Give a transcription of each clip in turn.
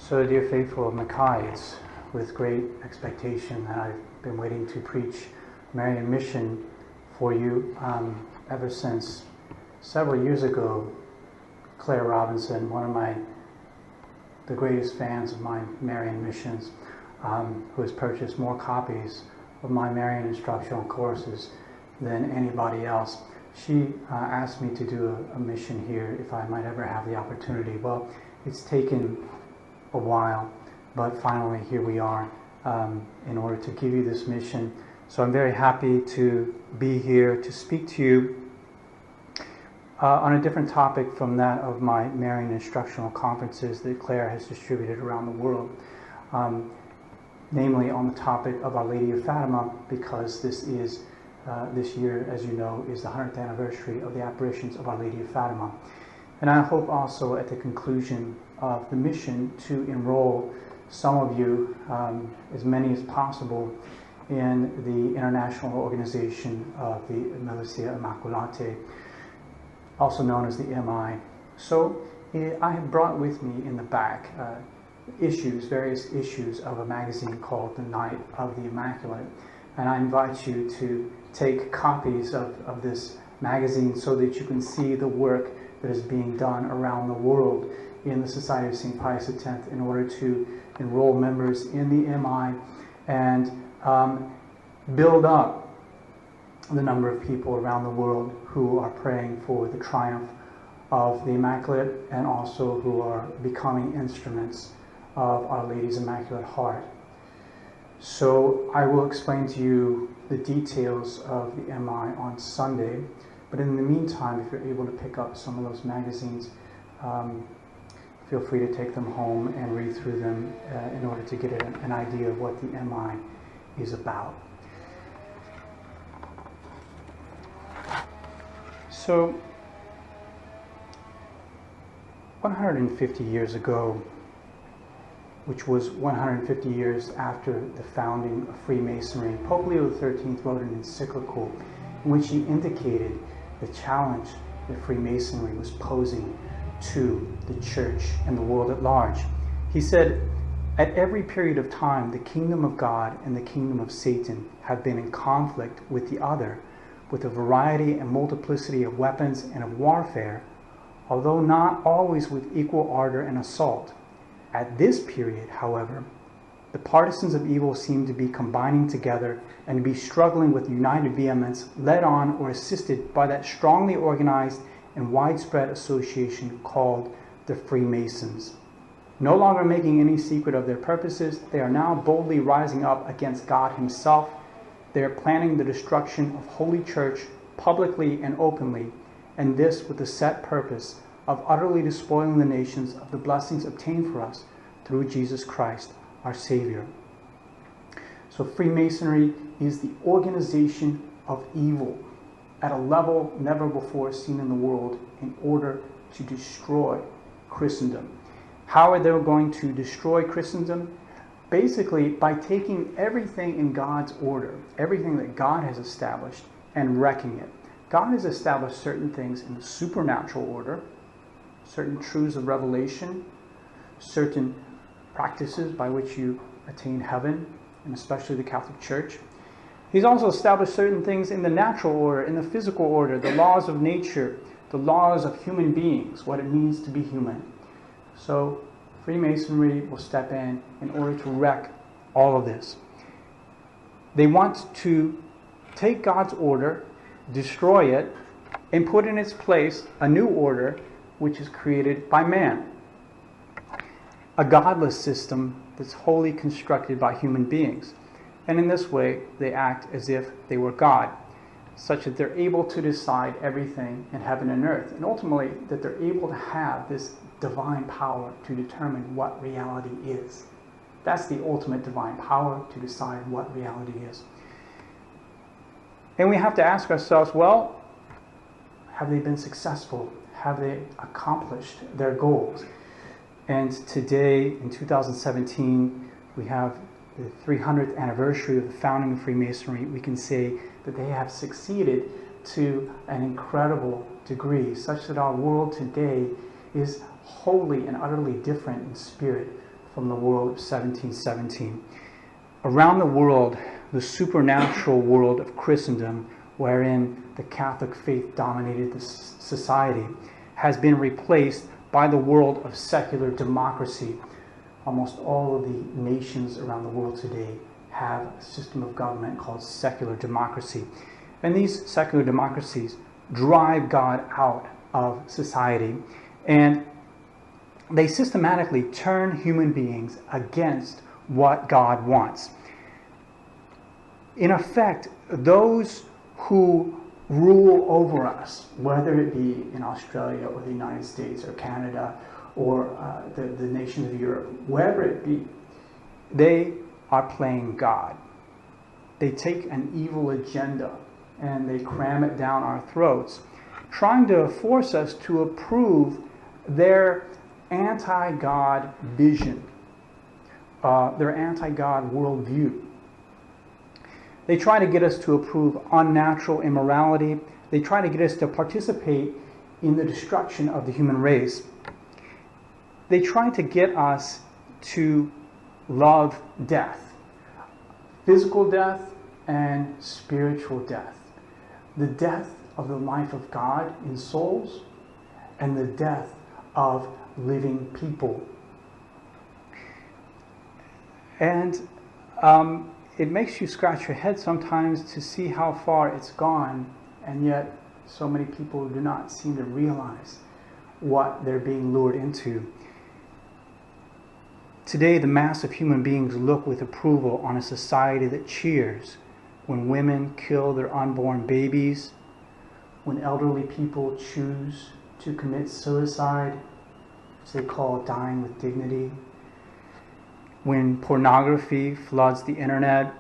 So, dear faithful of Mackay, it's with great expectation that I've been waiting to preach Marian Mission for you ever since several years ago. Claire Robinson, one of the greatest fans of my Marian missions, who has purchased more copies of my Marian instructional courses than anybody else. She asked me to do a mission here if I might ever have the opportunity. Well, it's taken a while, but finally here we are in order to give you this mission. So I'm very happy to be here to speak to you on a different topic from that of my Marian instructional conferences that Claire has distributed around the world, namely on the topic of Our Lady of Fatima, because this year, as you know, is the 100th anniversary of the apparitions of Our Lady of Fatima. And I hope also at the conclusion of the mission to enroll some of you, as many as possible, in the international organization of the Militia Immaculate, also known as the MI. So I have brought with me in the back various issues of a magazine called The Night of the Immaculate. And I invite you to take copies of this magazine so that you can see the work that is being done around the world in the Society of St. Pius X in order to enroll members in the MI and build up the number of people around the world who are praying for the triumph of the Immaculate and also who are becoming instruments of Our Lady's Immaculate Heart. So I will explain to you the details of the MI on Sunday, but in the meantime, if you're able to pick up some of those magazines, feel free to take them home and read through them in order to get an idea of what the MI is about. So, 150 years ago, which was 150 years after the founding of Freemasonry, Pope Leo XIII wrote an encyclical in which he indicated the challenge that Freemasonry was posing to the church and the world at large. He said, "At every period of time, the kingdom of God and the kingdom of Satan have been in conflict with the other, with a variety and multiplicity of weapons and of warfare, although not always with equal ardor and assault. At this period, however, the partisans of evil seem to be combining together and to be struggling with united vehemence, led on or assisted by that strongly organized and widespread association called the Freemasons. No longer making any secret of their purposes, they are now boldly rising up against God himself. They are planning the destruction of Holy Church publicly and openly, and this with the set purpose of utterly despoiling the nations of the blessings obtained for us through Jesus Christ, our Savior." So Freemasonry is the organization of evil at a level never before seen in the world in order to destroy Christendom. How are they going to destroy Christendom? Basically, by taking everything in God's order, everything that God has established, and wrecking it. God has established certain things in the supernatural order, certain truths of revelation, certain practices by which you attain heaven, and especially the Catholic Church. He's also established certain things in the natural order, in the physical order, the laws of nature, the laws of human beings, what it means to be human. So Freemasonry will step in order to wreck all of this. They want to take God's order, destroy it, and put in its place a new order which is created by man. A godless system that's wholly constructed by human beings. And in this way, they act as if they were God, such that they're able to decide everything in heaven and earth. And ultimately, that they're able to have this divine power to determine what reality is. That's the ultimate divine power, to decide what reality is. And we have to ask ourselves, well, have they been successful? Have they accomplished their goals? And today, in 2017, we have the 300th anniversary of the founding of Freemasonry. We can say that they have succeeded to an incredible degree, such that our world today is wholly and utterly different in spirit from the world of 1717. Around the world, the supernatural world of Christendom, wherein the Catholic faith dominated the society, has been replaced by the world of secular democracy. Almost all of the nations around the world today have a system of government called secular democracy. And these secular democracies drive God out of society, and they systematically turn human beings against what God wants. In effect, those who rule over us, whether it be in Australia or the United States or Canada or the nations of Europe, wherever it be, they are playing God. They take an evil agenda and they cram it down our throats, trying to force us to approve their anti-God vision, their anti-God worldview. They try to get us to approve unnatural immorality. They try to get us to participate in the destruction of the human race. They try to get us to love death, physical death and spiritual death. The death of the life of God in souls and the death of living people. And it makes you scratch your head sometimes to see how far it's gone, and yet so many people do not seem to realize what they're being lured into. Today, the mass of human beings look with approval on a society that cheers when women kill their unborn babies, when elderly people choose to commit suicide, which they call dying with dignity, when pornography floods the internet,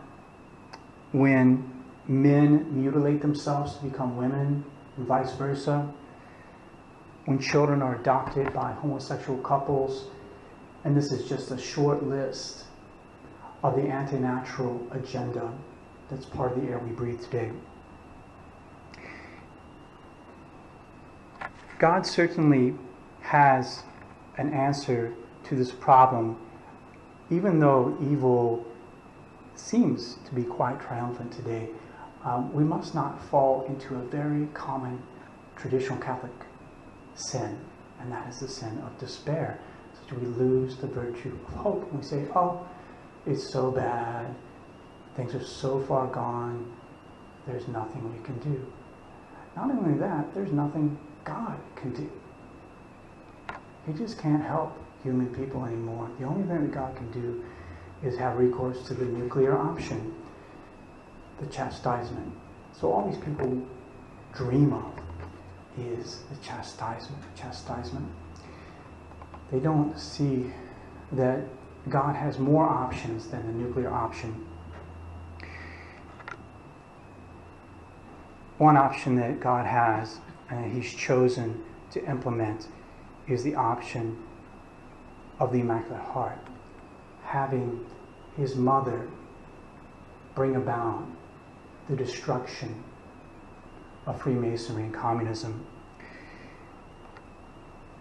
when men mutilate themselves to become women, and vice versa, when children are adopted by homosexual couples. And this is just a short list of the anti-natural agenda that's part of the air we breathe today. God certainly has an answer to this problem, even though evil seems to be quite triumphant today. We must not fall into a very common traditional Catholic sin, and that is the sin of despair. So we lose the virtue of hope. We say, oh, it's so bad, things are so far gone, there's nothing we can do. Not only that, there's nothing God can do. He just can't help human people anymore. The only thing that God can do is have recourse to the nuclear option, the chastisement. So all these people dream of is the chastisement. They don't see that God has more options than the nuclear option. One option that God has, and He's chosen to implement, is the option of the Immaculate Heart, having His mother bring about the destruction of Freemasonry and communism.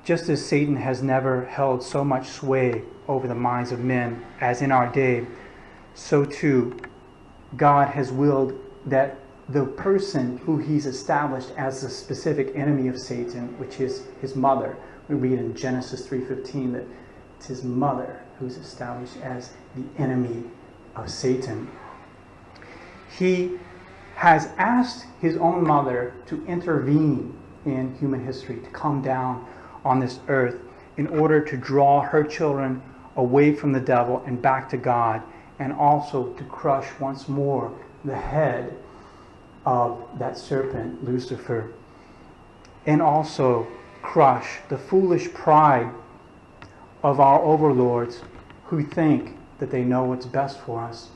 Just as Satan has never held so much sway over the minds of men as in our day, so too God has willed that the person who He's established as the specific enemy of Satan, which is his mother. We read in Genesis 3:15 that it's his mother who's established as the enemy of Satan. He has asked His own mother to intervene in human history, to come down on this earth in order to draw her children away from the devil and back to God, and also to crush once more the head of that serpent, Lucifer, and also crush the foolish pride of our overlords who think that they know what's best for us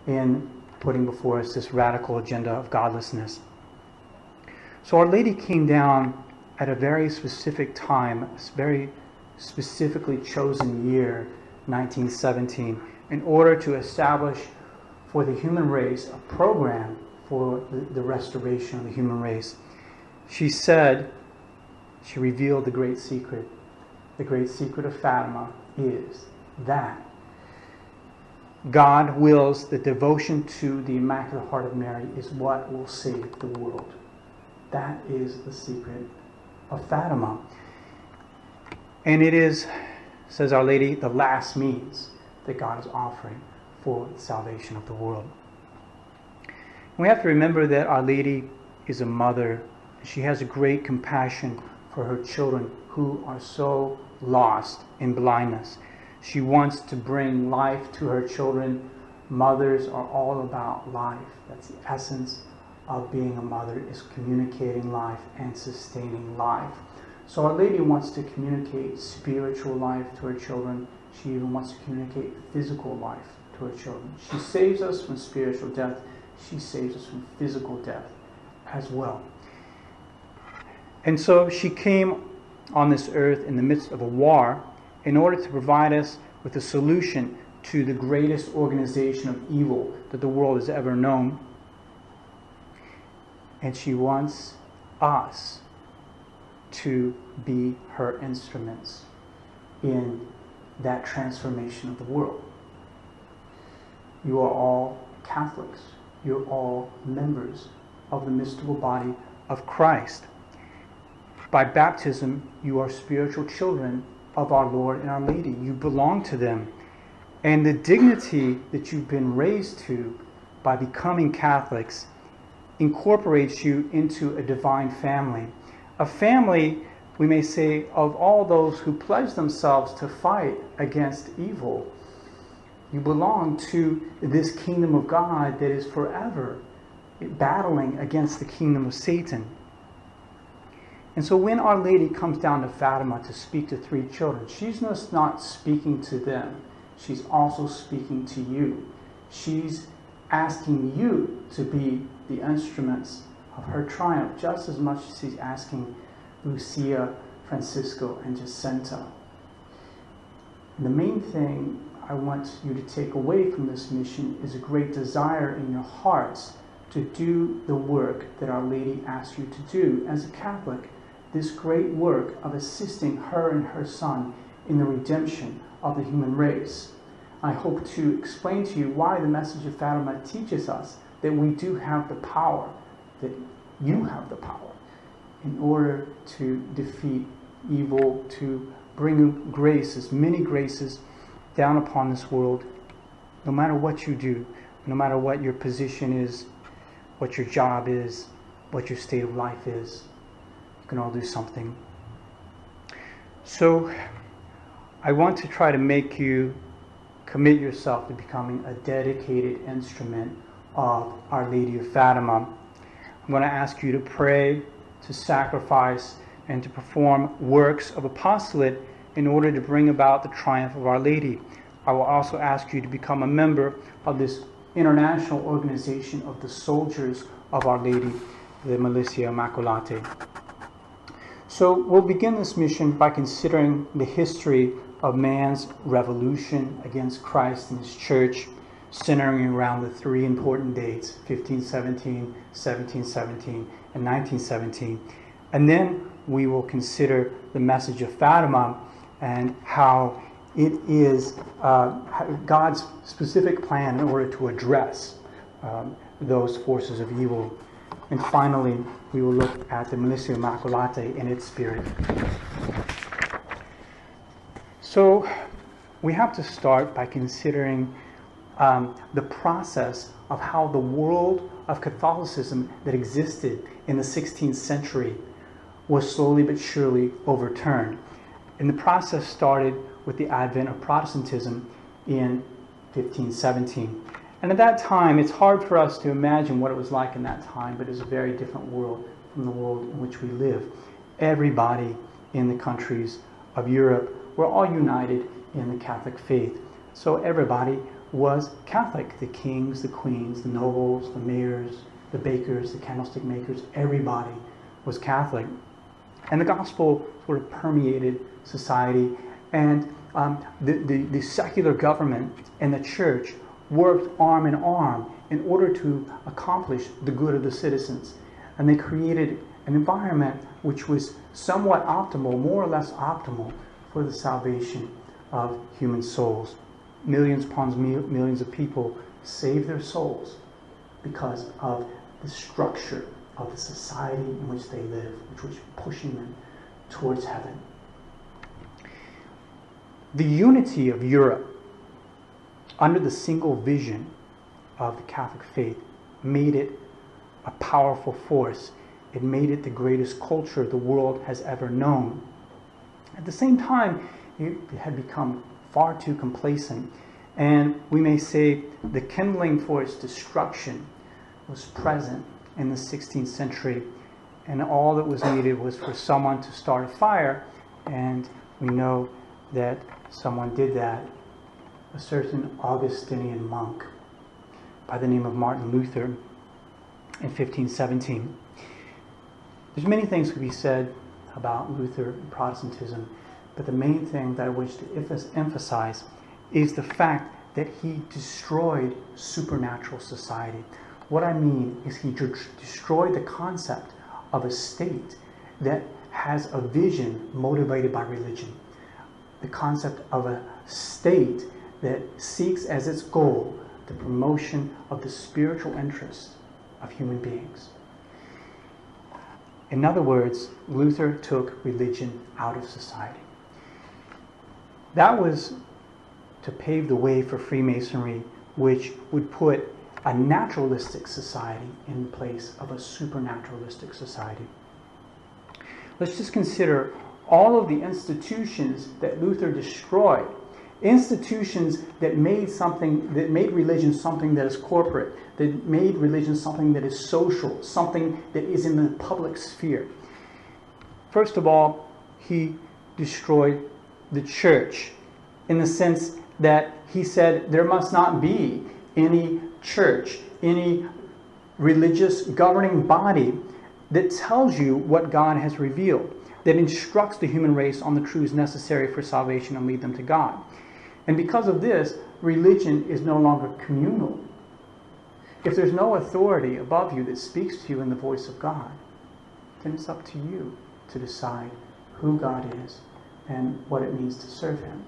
in putting before us this radical agenda of godlessness. So Our Lady came down at a very specific time, a very specifically chosen year, 1917, in order to establish for the human race a program for the restoration of the human race. She said, she revealed the great secret, the great secret of Fatima is that God wills that devotion to the Immaculate Heart of Mary is what will save the world. That is the secret of Fatima. And it is, says Our Lady, the last means that God is offering for the salvation of the world. We have to remember that Our Lady is a mother. She has a great compassion for her children who are so lost in blindness. She wants to bring life to her children. Mothers are all about life. That's the essence of being a mother, is communicating life and sustaining life. So Our Lady wants to communicate spiritual life to her children. She even wants to communicate physical life to her children. She saves us from spiritual death. She saves us from physical death as well. And so she came on this earth in the midst of a war in order to provide us with a solution to the greatest organization of evil that the world has ever known. And she wants us to be her instruments in that transformation of the world. You are all Catholics. You're all members of the mystical body of Christ. By baptism, you are spiritual children of our Lord and Our Lady. You belong to them. And the dignity that you've been raised to by becoming Catholics incorporates you into a divine family. A family, we may say, of all those who pledge themselves to fight against evil. You belong to this kingdom of God that is forever battling against the kingdom of Satan. And so when Our Lady comes down to Fatima to speak to 3 children, she's just not speaking to them. She's also speaking to you. She's asking you to be the instruments of her triumph, just as much as she's asking Lucia, Francisco, and Jacinta. And the main thing I want you to take away from this mission is a great desire in your hearts to do the work that Our Lady asks you to do as a Catholic. This great work of assisting her and her son in the redemption of the human race. I hope to explain to you why the message of Fatima teaches us that we do have the power, that you have the power, in order to defeat evil, to bring graces, many graces, down upon this world, no matter what you do, no matter what your position is, what your job is, what your state of life is. You can all do something. So I want to try to make you commit yourself to becoming a dedicated instrument of Our Lady of Fatima. I'm going to ask you to pray, to sacrifice, and to perform works of apostolate in order to bring about the triumph of Our Lady. I will also ask you to become a member of this international organization of the soldiers of Our Lady, the Militia Immaculate. So we'll begin this mission by considering the history of man's revolution against Christ and His Church, centering around the 3 important dates, 1517, 1717, and 1917. And then we will consider the message of Fatima and how it is God's specific plan in order to address those forces of evil. And finally, we will look at the Militia Immaculate and its spirit. So we have to start by considering the process of how the world of Catholicism that existed in the 16th century was slowly but surely overturned. And the process started with the advent of Protestantism in 1517. And at that time, it's hard for us to imagine what it was like in that time, but it's a very different world from the world in which we live. Everybody in the countries of Europe were all united in the Catholic faith. So everybody was Catholic. The kings, the queens, the nobles, the mayors, the bakers, the candlestick makers, everybody was Catholic. And the gospel sort of permeated society, and the secular government and the church worked arm in arm in order to accomplish the good of the citizens. And they created an environment which was somewhat optimal, more or less optimal, for the salvation of human souls. Millions upon millions of people save their souls because of the structure of the society in which they live, which was pushing them towards heaven. The unity of Europe under the single vision of the Catholic faith made it a powerful force. It made it the greatest culture the world has ever known. At the same time, it had become far too complacent, and we may say the kindling for its destruction was present in the 16th century, and all that was needed was for someone to start a fire, and we know that someone did that, a certain Augustinian monk by the name of Martin Luther in 1517. There's many things to be said about Luther and Protestantism, but the main thing that I wish to emphasize is the fact that he destroyed supernatural society. What I mean is he destroyed the concept of a state that has a vision motivated by religion. The concept of a state that seeks as its goal the promotion of the spiritual interests of human beings. In other words, Luther took religion out of society. That was to pave the way for Freemasonry, which would put a naturalistic society in place of a supernaturalistic society. Let's just consider all of the institutions that Luther destroyed. Institutions that made religion something that is corporate, that made religion something that is social, something that is in the public sphere. First of all, he destroyed the church in the sense that he said there must not be any church, any religious governing body that tells you what God has revealed, that instructs the human race on the truths necessary for salvation and lead them to God. And because of this, religion is no longer communal. If there's no authority above you that speaks to you in the voice of God, then it's up to you to decide who God is and what it means to serve Him.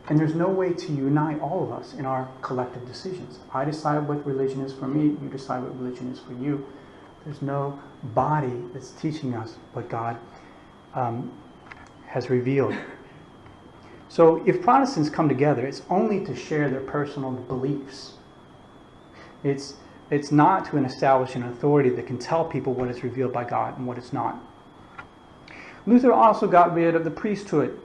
And there's no way to unite all of us in our collective decisions. I decide what religion is for me, you decide what religion is for you. There's no body that's teaching us what God has revealed. So if Protestants come together, it's only to share their personal beliefs. It's not to establish an authority that can tell people what is revealed by God and what is not. Luther also got rid of the priesthood.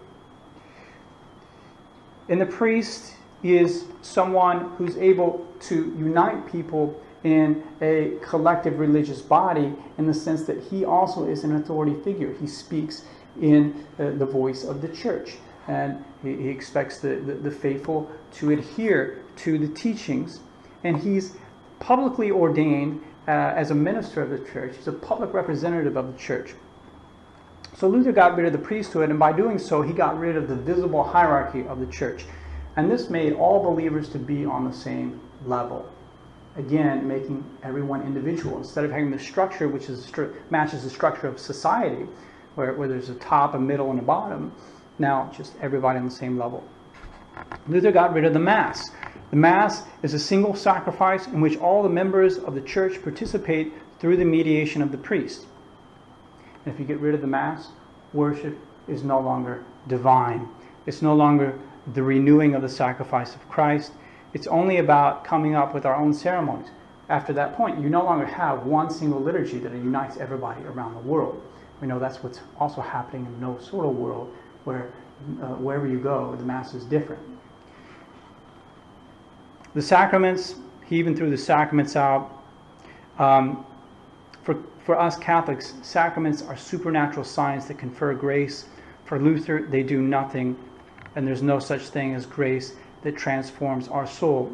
And the priest is someone who's able to unite people in a collective religious body in the sense that he also is an authority figure. He speaks in the voice of the church. And he expects the faithful to adhere to the teachings. And he's publicly ordained as a minister of the church. He's a public representative of the church. So Luther got rid of the priesthood, and by doing so, he got rid of the visible hierarchy of the church. And this made all believers to be on the same level. Again, making everyone individual. Instead of having the structure which matches the structure of society, where there's a top, a middle, and a bottom, now just everybody on the same level. Luther got rid of the Mass. The Mass is a single sacrifice in which all the members of the church participate through the mediation of the priest. And if you get rid of the Mass, worship is no longer divine. It's no longer the renewing of the sacrifice of Christ. It's only about coming up with our own ceremonies. After that point, you no longer have one single liturgy that unites everybody around the world. We know that's what's also happening in the no sort of world, where wherever you go, the Mass is different. The sacraments, he even threw the sacraments out. For us Catholics, sacraments are supernatural signs that confer grace. For Luther, they do nothing, and there's no such thing as grace that transforms our soul.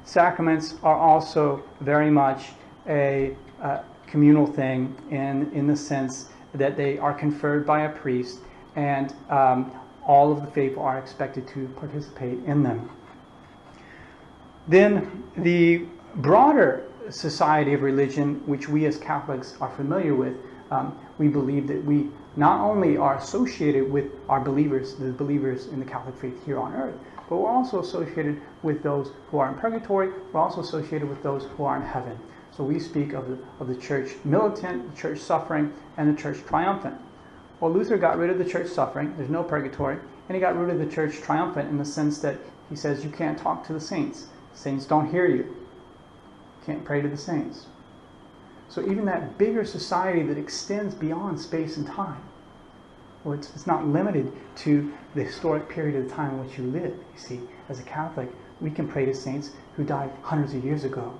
Sacraments are also very much a communal thing in the sense that they are conferred by a priest, and all of the faithful are expected to participate in them. Then the broader society of religion, which we as Catholics are familiar with, we believe that we not only are associated with our believers, the believers in the Catholic faith here on earth, but we're also associated with those who are in purgatory. We're also associated with those who are in heaven. So we speak of the church militant, the church suffering, and the church triumphant. Well, Luther got rid of the church suffering. There's no purgatory. And he got rid of the church triumphant in the sense that he says you can't talk to the saints. Saints don't hear you. You can't pray to the saints. So even that bigger society that extends beyond space and time, well, it's not limited to the historic period of time in which you live. You see, as a Catholic, we can pray to saints who died hundreds of years ago.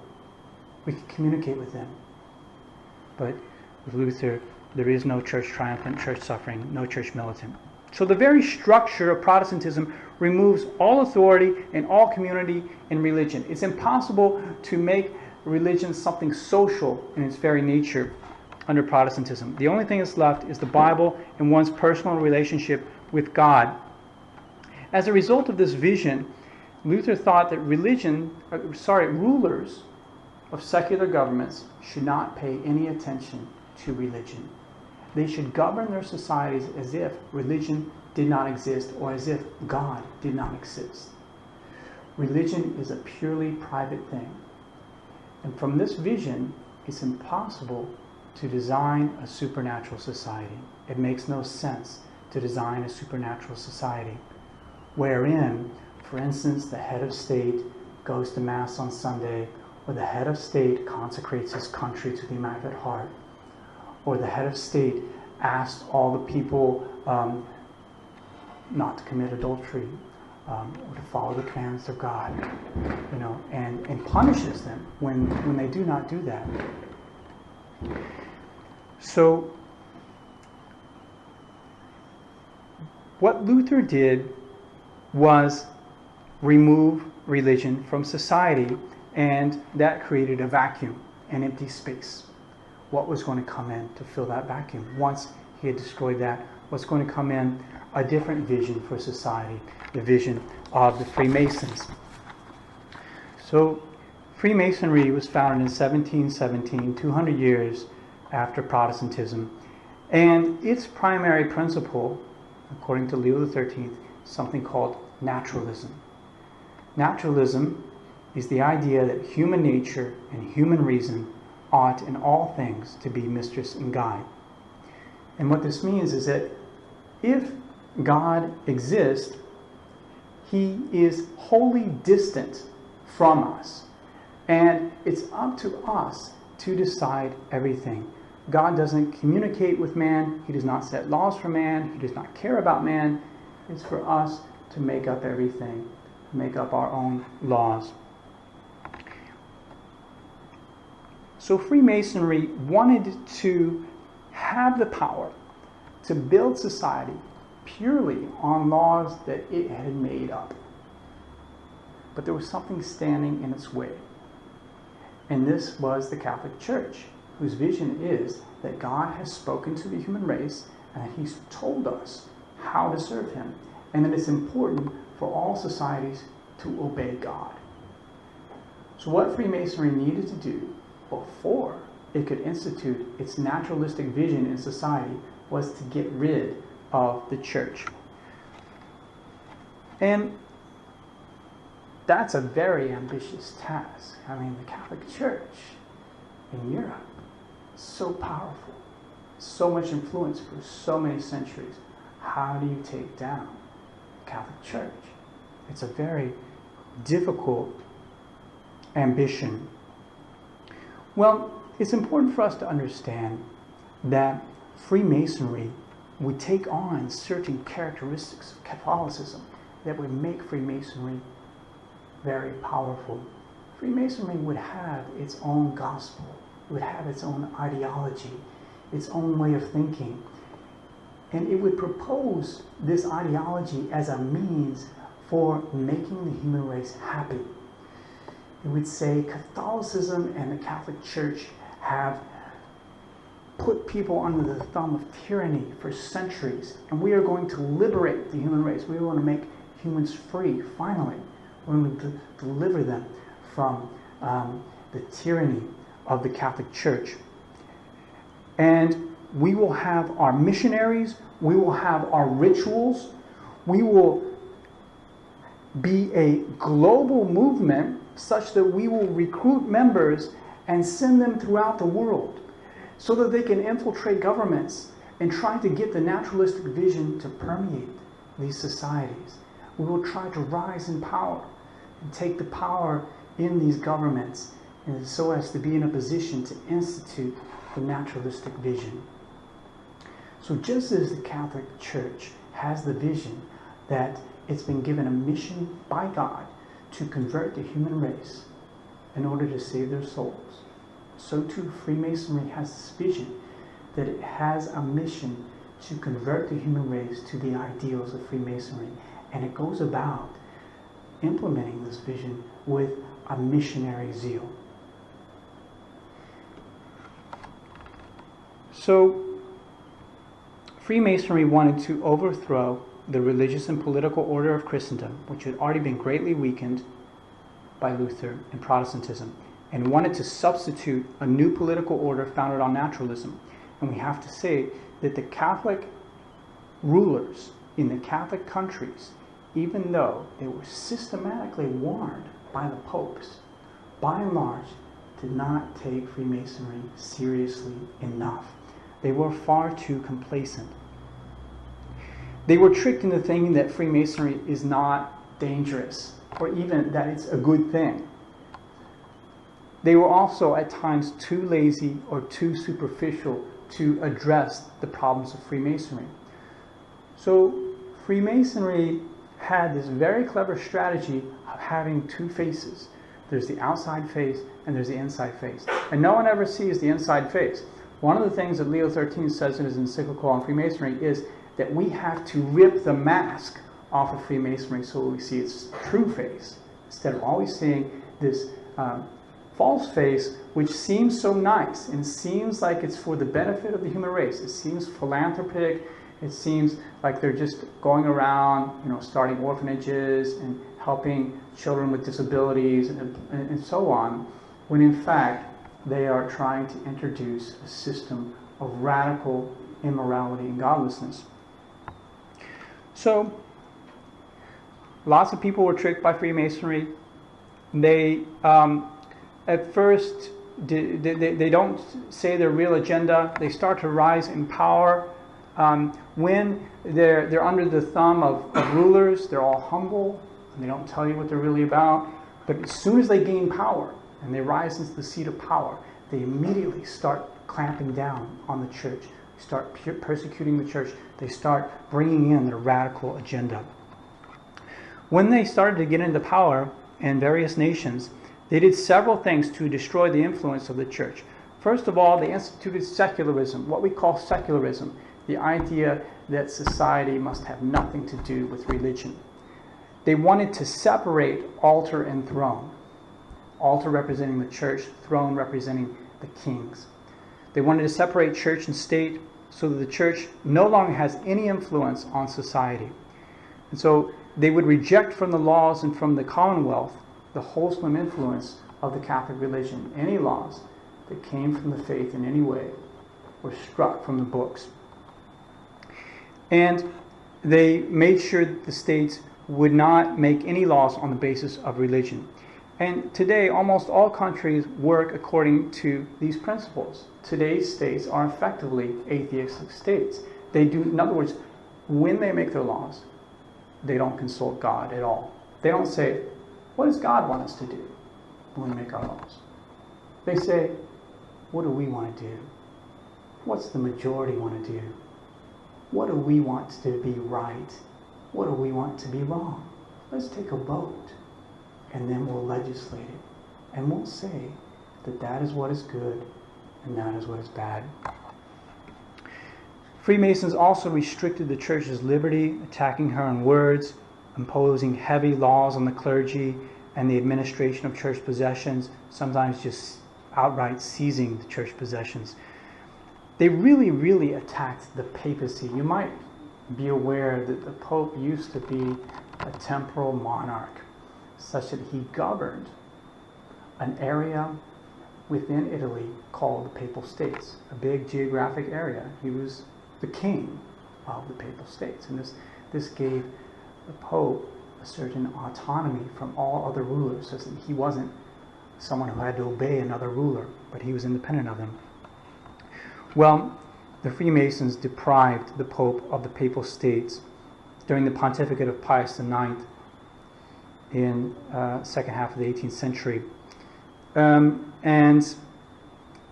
We can communicate with them. But with Luther, there is no church triumphant, church suffering, no church militant. So the very structure of Protestantism removes all authority and all community in religion. It's impossible to make religion something social in its very nature under Protestantism. The only thing that's left is the Bible and one's personal relationship with God. As a result of this vision, Luther thought that rulers of secular governments should not pay any attention to religion. They should govern their societies as if religion did not exist or as if God did not exist. Religion is a purely private thing. And from this vision, it's impossible to design a supernatural society. It makes no sense to design a supernatural society wherein, for instance, the head of state goes to Mass on Sunday, or the head of state consecrates his country to the Immaculate Heart, or the head of state asks all the people not to commit adultery, or to follow the commandments of God, and punishes them when they do not do that. So, what Luther did was remove religion from society, and that created a vacuum, an empty space. What was going to come in to fill that vacuum? Once he had destroyed that, what's going to come in? A different vision for society, the vision of the Freemasons. So Freemasonry was founded in 1717, 200 years after Protestantism, and its primary principle, according to Leo XIII, is something called naturalism. Naturalism is the idea that human nature and human reason ought in all things to be mistress and guide. And what this means is that if God exists, he is wholly distant from us. And it's up to us to decide everything. God doesn't communicate with man. He does not set laws for man. He does not care about man. It's for us to make up everything, make up our own laws. So Freemasonry wanted to have the power to build society purely on laws that it had made up. But there was something standing in its way. And this was the Catholic Church, whose vision is that God has spoken to the human race and that he's told us how to serve him, and that it's important for all societies to obey God. So what Freemasonry needed to do before it could institute its naturalistic vision in society was to get rid of the church. And that's a very ambitious task. I mean, the Catholic Church in Europe is so powerful, so much influence for so many centuries. How do you take down the Catholic Church? It's a very difficult ambition. Well, it's important for us to understand that Freemasonry would take on certain characteristics of Catholicism that would make Freemasonry very powerful. Freemasonry would have its own gospel, it would have its own ideology, its own way of thinking, and it would propose this ideology as a means for making the human race happy. It would say Catholicism and the Catholic Church have put people under the thumb of tyranny for centuries, and we are going to liberate the human race. We want to make humans free, finally. We're going to deliver them from the tyranny of the Catholic Church. And we will have our missionaries, we will have our rituals, we will be a global movement such that we will recruit members and send them throughout the world so that they can infiltrate governments and try to get the naturalistic vision to permeate these societies. We will try to rise in power and take the power in these governments, and so as to be in a position to institute the naturalistic vision. So just as the Catholic Church has the vision that it's been given a mission by God to convert the human race in order to save their souls, so too Freemasonry has this vision that it has a mission to convert the human race to the ideals of Freemasonry, and it goes about implementing this vision with a missionary zeal. So Freemasonry wanted to overthrow the religious and political order of Christendom, which had already been greatly weakened by Luther and Protestantism, and wanted to substitute a new political order founded on naturalism. And we have to say that the Catholic rulers in the Catholic countries, even though they were systematically warned by the popes, by and large did not take Freemasonry seriously enough. They were far too complacent. They were tricked into thinking that Freemasonry is not dangerous, or even that it's a good thing. They were also at times too lazy or too superficial to address the problems of Freemasonry. So Freemasonry had this very clever strategy of having two faces. There's the outside face and there's the inside face. And no one ever sees the inside face. One of the things that Leo XIII says in his encyclical on Freemasonry is that we have to rip the mask off of Freemasonry so we see its true face, instead of always seeing this false face, which seems so nice and seems like it's for the benefit of the human race. It seems philanthropic. It seems like they're just going around, starting orphanages and helping children with disabilities and so on, when in fact they are trying to introduce a system of radical immorality and godlessness. So lots of people were tricked by Freemasonry. They at first they don't say their real agenda. They start to rise in power. When they're under the thumb of rulers, they're all humble and they don't tell you what they're really about. But as soon as they gain power and they rise into the seat of power, they immediately start clamping down on the church. They start persecuting the church. They start bringing in their radical agenda. When they started to get into power in various nations, they did several things to destroy the influence of the church. First of all, they instituted secularism, what we call secularism, the idea that society must have nothing to do with religion. They wanted to separate altar and throne. Altar representing the church, throne representing the kings. They wanted to separate church and state so that the church no longer has any influence on society. And so they would reject from the laws and from the commonwealth the wholesome influence of the Catholic religion. Any laws that came from the faith in any way were struck from the books. And they made sure that the states would not make any laws on the basis of religion. And today, almost all countries work according to these principles. Today's states are effectively atheistic states. They do, in other words, when they make their laws, they don't consult God at all. They don't say, what does God want us to do when we make our laws? They say, what do we want to do? What's the majority want to do? What do we want to be right? What do we want to be wrong? Let's take a vote, and then we'll legislate it. And we'll say that that is what is good and that is what is bad. Freemasons also restricted the church's liberty, attacking her in words, imposing heavy laws on the clergy and the administration of church possessions, sometimes just outright seizing the church possessions. They really, really attacked the papacy. You might be aware that the Pope used to be a temporal monarch, such that he governed an area within Italy called the Papal States, a big geographic area. He was the king of the Papal States, and this gave the Pope a certain autonomy from all other rulers, so that he wasn't someone who had to obey another ruler, but he was independent of them. Well, the Freemasons deprived the Pope of the Papal States during the pontificate of Pius IX in second half of the 18th century. And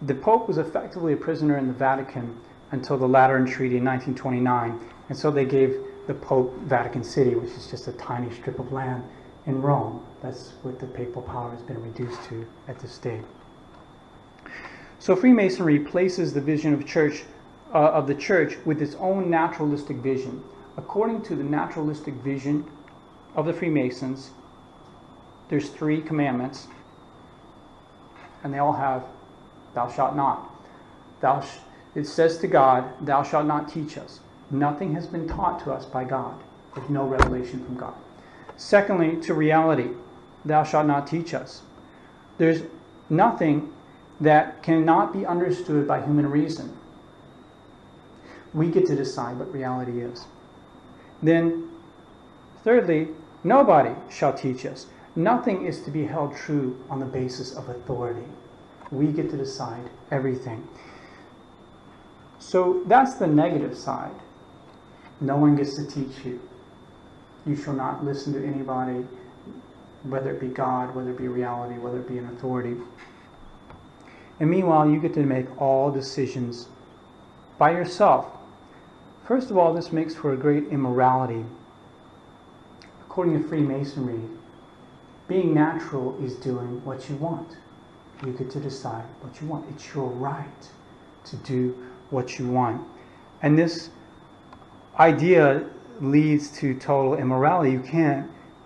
the Pope was effectively a prisoner in the Vatican until the Lateran Treaty in 1929, and so they gave the Pope Vatican City, which is just a tiny strip of land in Rome. That's what the papal power has been reduced to at this day. So Freemasonry places the vision of the church with its own naturalistic vision. According to the naturalistic vision of the Freemasons, there's 3 commandments, and they all have "thou shalt not." It says to God, "Thou shalt not teach us." Nothing has been taught to us by God. There's no revelation from God. Secondly, to reality, "Thou shalt not teach us." There's nothing that cannot be understood by human reason. We get to decide what reality is. Then, thirdly, nobody shall teach us. Nothing is to be held true on the basis of authority. We get to decide everything. So that's the negative side. No one gets to teach you. You shall not listen to anybody, whether it be God, whether it be reality, whether it be an authority. And meanwhile, you get to make all decisions by yourself. First of all, this makes for a great immorality. According to Freemasonry, being natural is doing what you want. You get to decide what you want. It's your right to do what you want. And this idea leads to total immorality.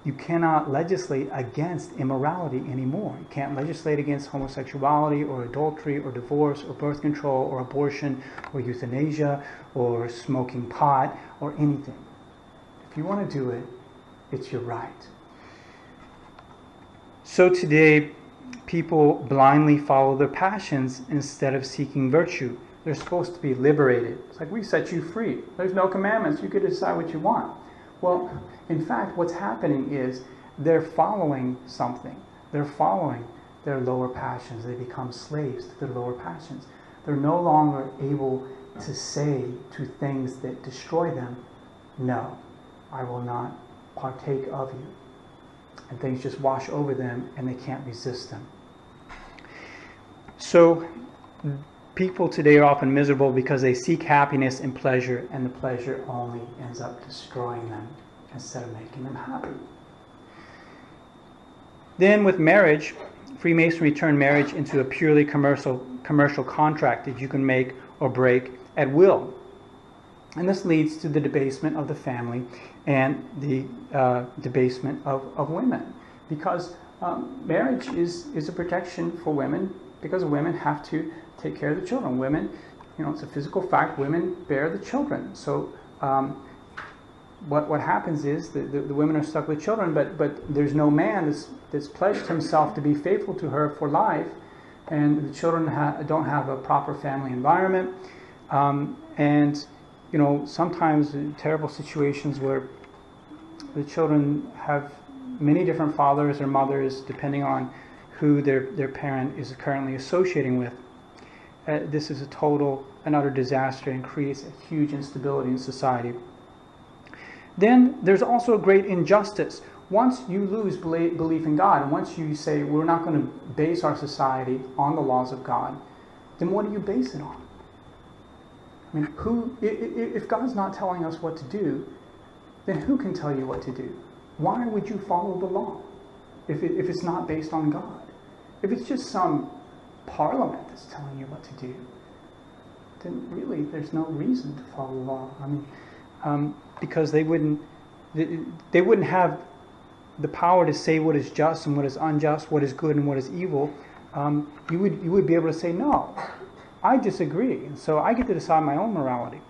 You cannot legislate against immorality anymore. You can't legislate against homosexuality or adultery or divorce or birth control or abortion or euthanasia or smoking pot or anything. If you want to do it, it's your right. So today, people blindly follow their passions instead of seeking virtue. They're supposed to be liberated. It's like, we set you free. There's no commandments. You could decide what you want. Well, in fact, what's happening is they're following something. They're following their lower passions. They become slaves to their lower passions. They're no longer able to say to things that destroy them, "No, I will not partake of you." And things just wash over them and they can't resist them. So people today are often miserable because they seek happiness and pleasure, and the pleasure only ends up destroying them instead of making them happy. Then with marriage, Freemasonry turned marriage into a purely commercial contract that you can make or break at will. And this leads to the debasement of the family and the debasement of women, because marriage is a protection for women, because women have to take care of the children. Women, it's a physical fact, women bear the children. So what happens is the women are stuck with children, but there's no man that's pledged himself to be faithful to her for life, and the children don't have a proper family environment, and sometimes terrible situations where the children have many different fathers or mothers depending on who their parent is currently associating with. This is a total and utter disaster and creates a huge instability in society. Then there's also a great injustice. Once you lose belief in God, and once you say we're not going to base our society on the laws of God, then what do you base it on? I mean, if God's not telling us what to do, then who can tell you what to do? Why would you follow the law if it's not based on God? If it's just some parliament that's telling you what to do, then really there's no reason to follow the law. I mean, because they wouldn't have the power to say what is just and what is unjust, what is good and what is evil. You would be able to say, no, I disagree, and so I get to decide my own morality.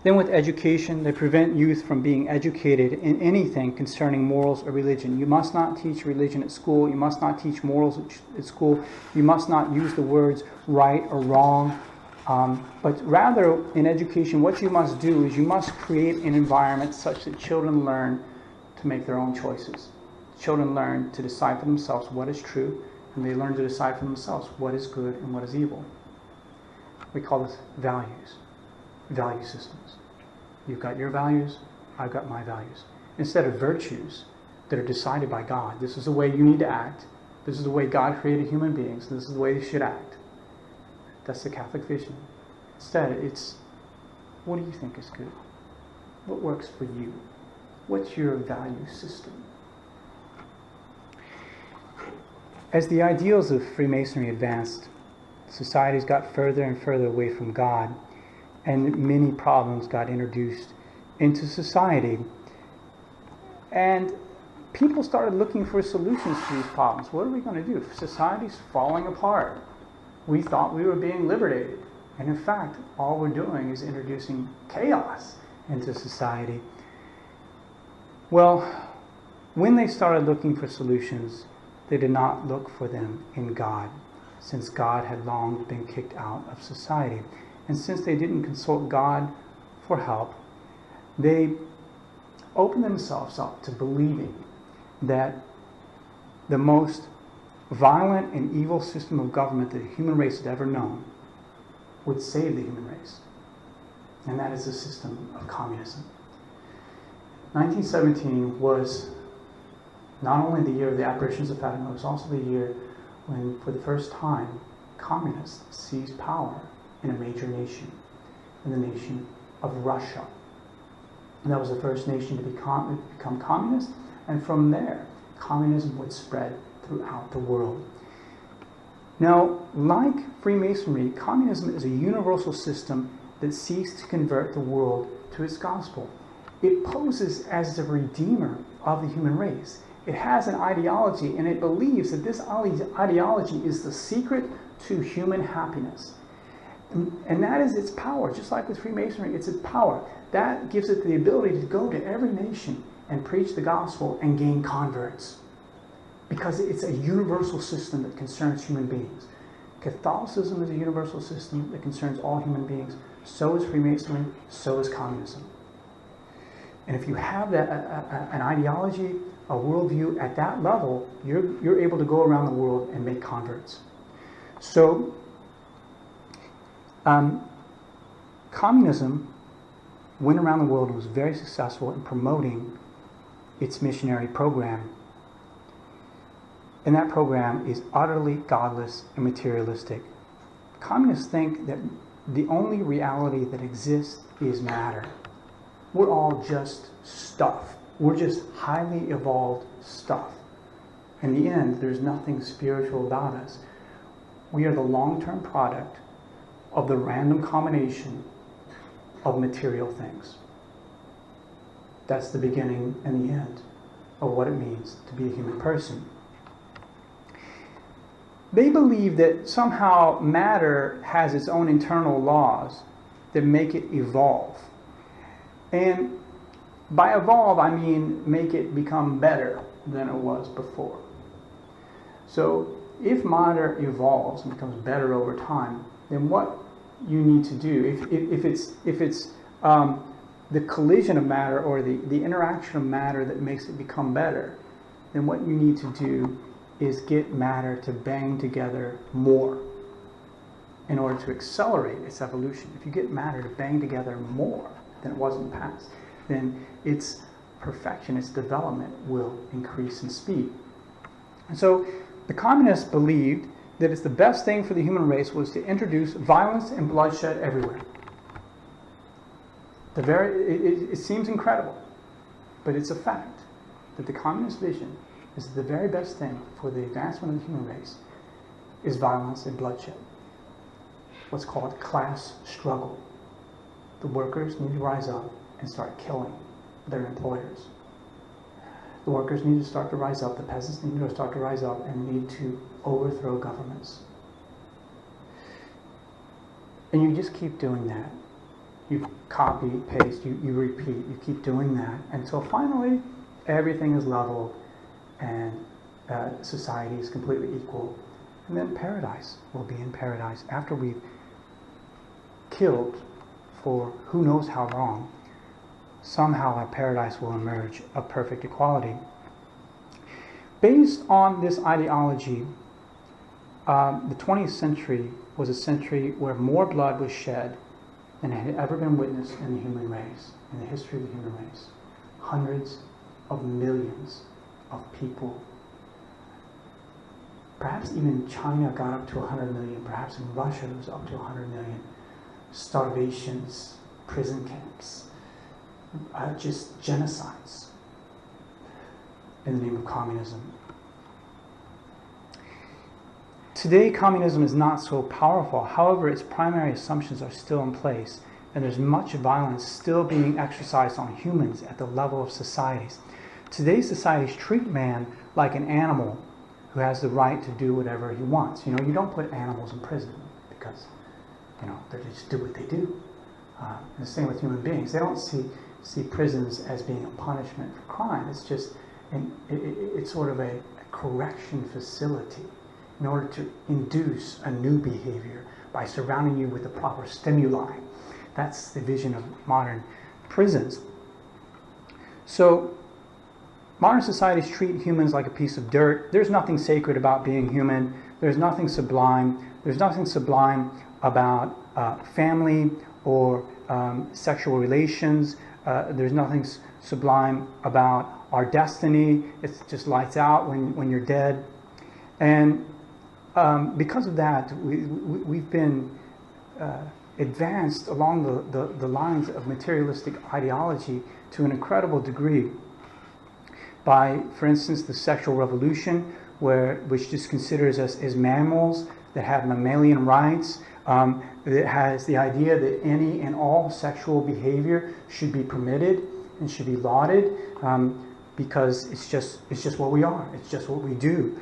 Then with education, they prevent youth from being educated in anything concerning morals or religion. You must not teach religion at school. You must not teach morals at school. You must not use the words right or wrong. But rather, in education, what you must do is you must create an environment such that children learn to make their own choices. Children learn to decide for themselves what is true, and they learn to decide for themselves what is good and what is evil. We call this values, value systems. You've got your values, I've got my values. Instead of virtues that are decided by God. This is the way you need to act. This is the way God created human beings. This is the way they should act. That's the Catholic vision. Instead, it's, what do you think is good? What works for you? What's your value system? As the ideals of Freemasonry advanced, societies got further and further away from God, and many problems got introduced into society. And people started looking for solutions to these problems. What are we going to do? Society's falling apart. We thought we were being liberated. And in fact, all we're doing is introducing chaos into society. Well, when they started looking for solutions, they did not look for them in God, since God had long been kicked out of society. And since they didn't consult God for help, they opened themselves up to believing that the most violent and evil system of government that the human race had ever known would save the human race. And that is the system of communism. 1917 was not only the year of the apparitions of Fatima, it was also the year when, for the first time, communists seized power in a major nation, in the nation of Russia. And that was the first nation to become communist, and from there, communism would spread throughout the world. Now, like Freemasonry, communism is a universal system that seeks to convert the world to its gospel. It poses as the redeemer of the human race. It has an ideology, and it believes that this ideology is the secret to human happiness. And that is its power. Just like with Freemasonry, it's its power. That gives it the ability to go to every nation and preach the gospel and gain converts. Because it's a universal system that concerns human beings. Catholicism is a universal system that concerns all human beings. So is Freemasonry, so is communism. And if you have that an ideology, a worldview at that level, you're able to go around the world and make converts. So, communism went around the world and was very successful in promoting its missionary program. And that program is utterly godless and materialistic. Communists think that the only reality that exists is matter. We're all just stuff. We're just highly evolved stuff. In the end, there's nothing spiritual about us. We are the long-term product of the random combination of material things. That's the beginning and the end of what it means to be a human person. They believe that somehow matter has its own internal laws that make it evolve. And by evolve, I mean make it become better than it was before. So if matter evolves and becomes better over time, then what you need to do, if it's the collision of matter or the interaction of matter that makes it become better, then what you need to do is get matter to bang together more in order to accelerate its evolution. If you get matter to bang together more than it was in the past, then its perfection, its development will increase in speed. And so the communists believed that it's the best thing for the human race was to introduce violence and bloodshed everywhere. It seems incredible, but it's a fact that the communist vision is the very best thing for the advancement of the human race is violence and bloodshed. What's called class struggle. The workers need to rise up and start killing their employers. The workers need to start to rise up, the peasants need to start to rise up and need to overthrow governments. And you just keep doing that. You copy, paste, you repeat, you keep doing that until finally everything is leveled and society is completely equal. And then paradise will be in paradise after we've killed for who knows how long. Somehow a paradise will emerge of perfect equality. Based on this ideology, the 20th century was a century where more blood was shed than had ever been witnessed in the human race, in the history of the human race. Hundreds of millions of people. Perhaps even China got up to 100 million. Perhaps in Russia it was up to 100 million. Starvations, prison camps, just genocides in the name of communism. Today, communism is not so powerful. However, its primary assumptions are still in place, and there's much violence still being exercised on humans at the level of societies. Today's societies treat man like an animal who has the right to do whatever he wants. You know, you don't put animals in prison because, you know, they just do what they do. And the same with human beings. They don't see prisons as being a punishment for crime. It's just, it's sort of a correction facility in order to induce a new behavior by surrounding you with the proper stimuli. That's the vision of modern prisons. So, modern societies treat humans like a piece of dirt. There's nothing sacred about being human. There's nothing sublime. There's nothing sublime about family or sexual relations. There's nothing sublime about our destiny. It's just lights out when you're dead. And because of that, we've been advanced along the lines of materialistic ideology to an incredible degree. By, for instance, the sexual revolution, which just considers us as mammals that have mammalian rights, that has the idea that any and all sexual behavior should be permitted and should be lauded, because it's just what we are. It's just what we do.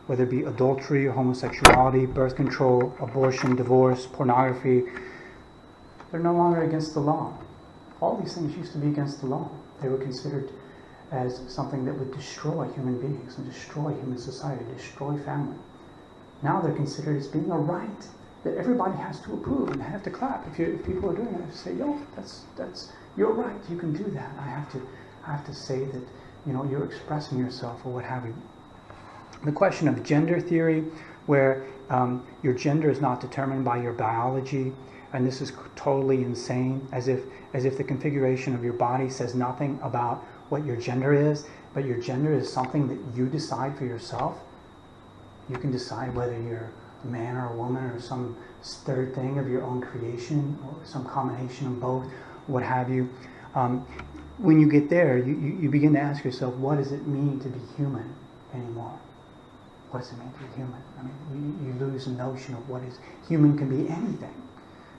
Whether it be adultery or homosexuality, birth control, abortion, divorce, pornography, they're no longer against the law. All these things used to be against the law. They were considered as something that would destroy human beings and destroy human society, destroy family. Now they're considered as being a right that everybody has to approve and have to clap. If people are doing it, I have to say, yo, that's your right. You can do that. I have to say that, you know, you're expressing yourself or what have you. The question of gender theory, where your gender is not determined by your biology, and this is totally insane, as if the configuration of your body says nothing about what your gender is, but your gender is something that you decide for yourself. You can decide whether you're a man or a woman or some third thing of your own creation or some combination of both, what have you. When you get there, you begin to ask yourself, what does it mean to be human anymore? What does it mean to be human? I mean, you lose the notion of what is human. Can be anything.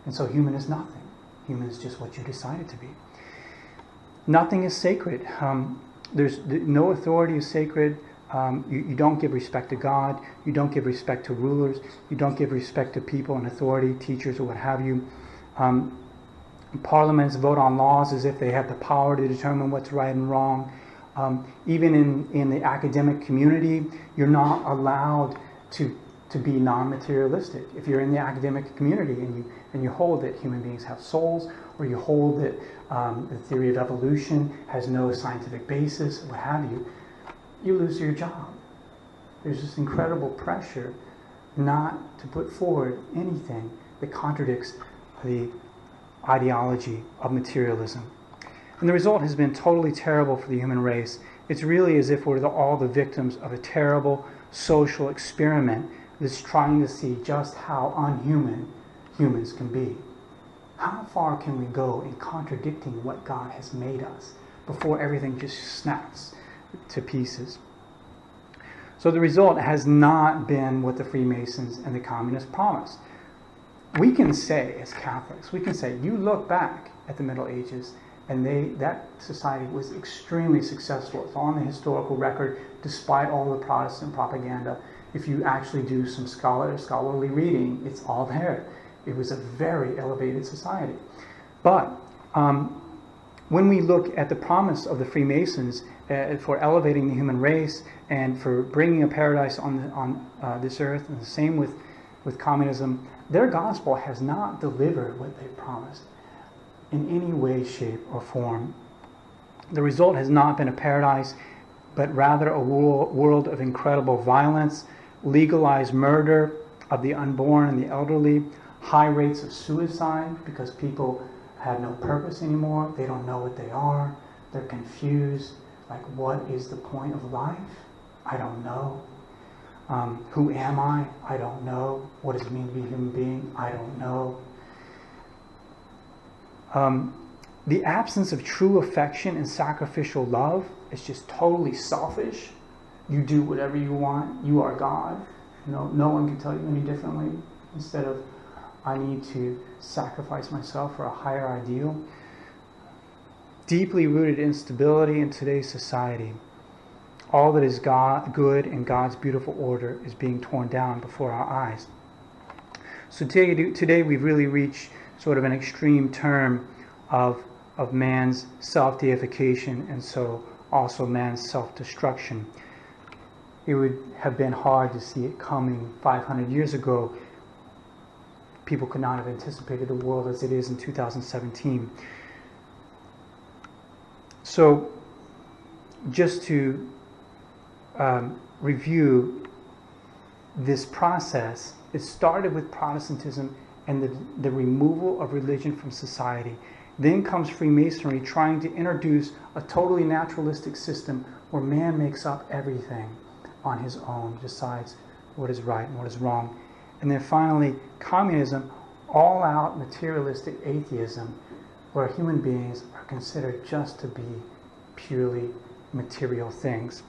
And so human is nothing. Human is just what you decided to be. Nothing is sacred. No authority is sacred. You don't give respect to God. You don't give respect to rulers. You don't give respect to people in authority, teachers, or what have you. Parliaments vote on laws as if they have the power to determine what's right and wrong. Even in the academic community, you're not allowed to be non-materialistic. If you're in the academic community and you hold that human beings have souls, or you hold that the theory of evolution has no scientific basis, what have you, you lose your job. There's this incredible pressure not to put forward anything that contradicts the ideology of materialism. And the result has been totally terrible for the human race. It's really as if we're all the victims of a terrible social experiment that's trying to see just how unhuman humans can be. How far can we go in contradicting what God has made us before everything just snaps to pieces? So the result has not been what the Freemasons and the communists promised. We can say, as Catholics, we can say, you look back at the Middle Ages and that society was extremely successful. It's on the historical record, despite all the Protestant propaganda. If you actually do some scholarly reading, it's all there. It was a very elevated society. But when we look at the promise of the Freemasons for elevating the human race and for bringing a paradise on this earth, and the same with communism, their gospel has not delivered what they promised in any way, shape, or form. The result has not been a paradise, but rather a world of incredible violence, legalized murder of the unborn and the elderly, high rates of suicide because people have no purpose anymore. They don't know what they are. They're confused. Like, what is the point of life? I don't know. Who am I? I don't know. What does it mean to be a human being? I don't know. The absence of true affection and sacrificial love is just totally selfish. You do whatever you want. You are God. No one can tell you any differently. Instead of, I need to sacrifice myself for a higher ideal. Deeply rooted instability in today's society. All that is good and God's beautiful order is being torn down before our eyes. So today we've really reached sort of an extreme term of man's self-deification, and so also man's self-destruction. It would have been hard to see it coming 500 years ago. People could not have anticipated the world as it is in 2017. So, just to review this process, it started with Protestantism and the removal of religion from society. Then comes Freemasonry, trying to introduce a totally naturalistic system where man makes up everything on his own, decides what is right and what is wrong. And then finally, communism, all-out materialistic atheism, where human beings are considered just to be purely material things.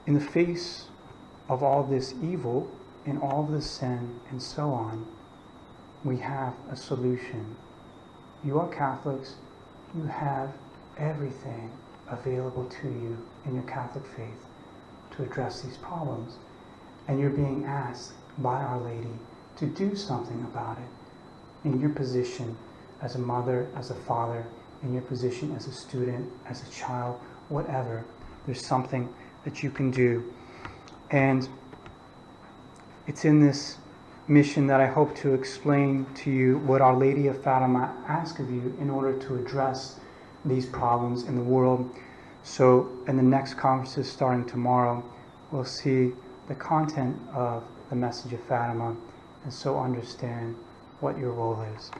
In the face of all this evil and all this sin and so on, we have a solution. You are Catholics. You have everything available to you in your Catholic faith to address these problems. And you're being asked by Our Lady to do something about it. In your position as a mother, as a father, in your position as a student, as a child, whatever, there's something that you can do. And it's in this mission that I hope to explain to you what Our Lady of Fatima asks of you in order to address these problems in the world. So in the next conferences starting tomorrow, we'll see the content of the message of Fatima and so understand what your role is.